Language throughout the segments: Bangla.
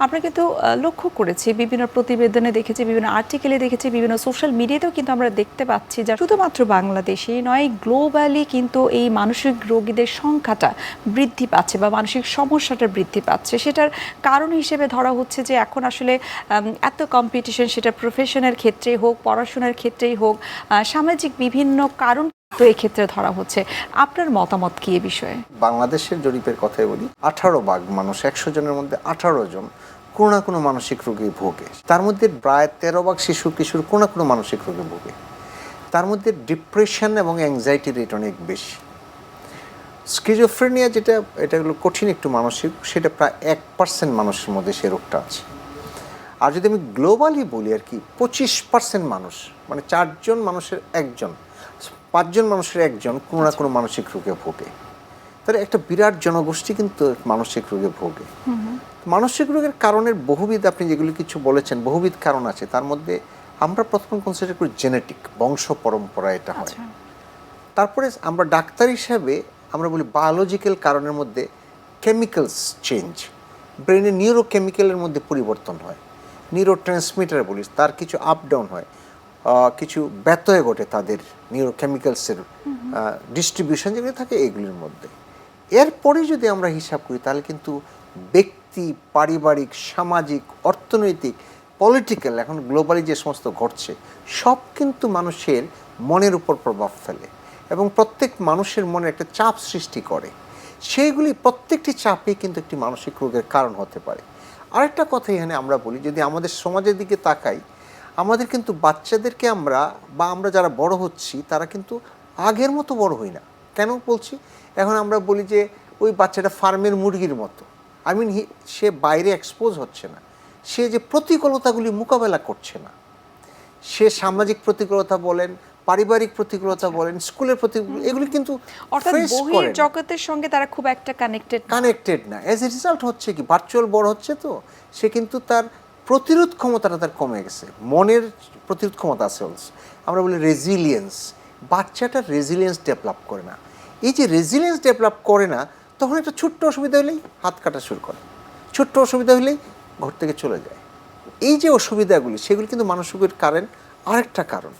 আমরা কিন্তু লক্ষ্য করেছি, বিভিন্ন প্রতিবেদনে দেখেছি, বিভিন্ন আর্টিকেলে দেখেছি, বিভিন্ন সোশ্যাল মিডিয়াতেও কিন্তু আমরা দেখতে পাচ্ছি যে শুধুমাত্র বাংলাদেশেই নয়, গ্লোবালি কিন্তু এই মানসিক রোগীদের সংখ্যাটা বৃদ্ধি পাচ্ছে বা মানসিক সমস্যাটা বৃদ্ধি পাচ্ছে। সেটার কারণ হিসেবে ধরা হচ্ছে যে এখন আসলে এত কম্পিটিশন, সেটা প্রফেশনের ক্ষেত্রেই হোক, পড়াশোনার ক্ষেত্রেই হোক, সামাজিক বিভিন্ন কারণ তো এই ক্ষেত্রে ধরা হচ্ছে। আপনার মতামত কি এ বিষয়ে? বাংলাদেশের জরিপের কথাই বলি, 18 ভাগ মানুষ, 100 জনের মধ্যে 18 জন কোনো না কোনো মানসিক রোগে ভোগে। তার মধ্যে প্রায় 13 ভাগ শিশু কিশোর কোনো না কোনো মানসিক রোগে ভোগে। তার মধ্যে ডিপ্রেশন এবং অ্যাংজাইটি রেট অনেক বেশি। স্কিজোফ্রেনিয়া, এটা হলো কঠিন একটু মানসিক, সেটা প্রায় 1% মানুষের মধ্যে সে রোগটা আছে। আর যদি আমি গ্লোবালি বলি আর কি, 25% মানুষ, মানে 4 জন মানুষের একজন, 5 জন মানুষের একজন কোনো না কোনো মানসিক রোগে ভোগে। তাহলে একটা বিরাট জনগোষ্ঠী কিন্তু মানসিক রোগে ভোগে। মানসিক রোগের কারণের বহুবিধ, আপনি যেগুলি কিছু বলেছেন, বহুবিধ কারণ আছে। তার মধ্যে আমরা প্রথম কনসিডার করি জেনেটিক, বংশ পরম্পরা, এটা হয়। তারপরে আমরা ডাক্তার হিসাবে আমরা বলি বায়োলজিক্যাল কারণের মধ্যে কেমিক্যালস চেঞ্জ, ব্রেনের নিউরোকেমিক্যালের মধ্যে পরিবর্তন হয়, নিউরো ট্রান্সমিটার বলি, তার কিছু আপ ডাউন হয়, কিছু ব্যত্যয় ঘটে তাদের নিউরোকেমিক্যালসের ডিস্ট্রিবিউশন যেগুলো থাকে এইগুলির মধ্যে। এরপরে যদি আমরা হিসাব করি তাহলে কিন্তু ব্যক্তি, পারিবারিক, সামাজিক, অর্থনৈতিক, পলিটিক্যাল, এখন গ্লোবালি যে সমস্ত ঘটছে সব কিন্তু মানুষের মনের উপর প্রভাব ফেলে এবং প্রত্যেক মানুষের মনে একটা চাপ সৃষ্টি করে। সেইগুলি প্রত্যেকটি চাপই কিন্তু একটি মানসিক রোগের কারণ হতে পারে। আরেকটা কথা এখানে আমরা বলি, যদি আমাদের সমাজের দিকে তাকাই, আমাদের কিন্তু বাচ্চাদেরকে আমরা যারা বড় হচ্ছি তারা কিন্তু আগের মতো বড় হই না। কেন বলছি? এখন আমরা বলি যে ওই বাচ্চাটা ফার্মের মুরগির মতো। সে বাইরে এক্সপোজ হচ্ছে না, সে যে প্রতিকূলতাগুলি মোকাবেলা করছে না, সে সামাজিক প্রতিকূলতা বলেন, পারিবারিক প্রতিকূলতা বলেন, স্কুলের প্রতিকূলতা, এগুলি কিন্তু বহির জগতের সঙ্গে তারা খুব একটা কানেক্টেড না। এজ এ রেজাল্ট হচ্ছে কি, ভার্চুয়াল বড় হচ্ছে, তো সে কিন্তু তার প্রতিরোধ ক্ষমতাটা তার কমে গেছে। মনের প্রতিরোধ ক্ষমতা আছে, আমরা বলি রেজিলিয়েন্স। বাচ্চাটার রেজিলিয়েন্স ডেভেলপ করে না। এই যে রেজিলিয়েন্স ডেভেলপ করে না, তখন একটা ছোট্ট অসুবিধা হলেই হাত কাটা শুরু করে, ছোট্ট অসুবিধা হলেই ঘর থেকে চলে যায়। এই যে অসুবিধাগুলি, সেগুলি কিন্তু মানসিক কারণ।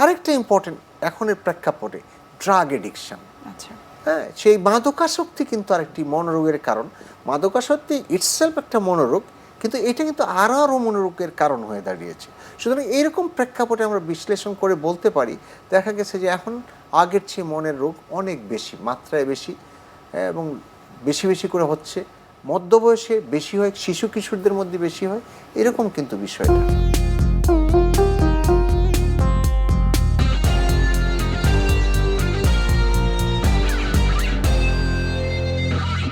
আরেকটা ইম্পর্টেন্ট এখনের প্রেক্ষাপটে, ড্রাগ এডিকশন। হ্যাঁ, সেই মাদকাসক্তি কিন্তু আরেকটি মনোরোগের কারণ। মাদকাসক্তি ইটসেলফ একটা মনোরোগ, কিন্তু এটা কিন্তু আরও মনোরোগের কারণ হয়ে দাঁড়িয়েছে। সুতরাং এইরকম প্রেক্ষাপটে আমরা বিশ্লেষণ করে বলতে পারি, দেখা গেছে যে এখন আগের চেয়ে মনের রোগ অনেক বেশি, মাত্রায় বেশি, এবং বেশি বেশি করে হচ্ছে। মধ্যবয়সে বেশি হয়, শিশু কিশোরদের মধ্যে বেশি হয়, এরকম কিন্তু বিষয়টা।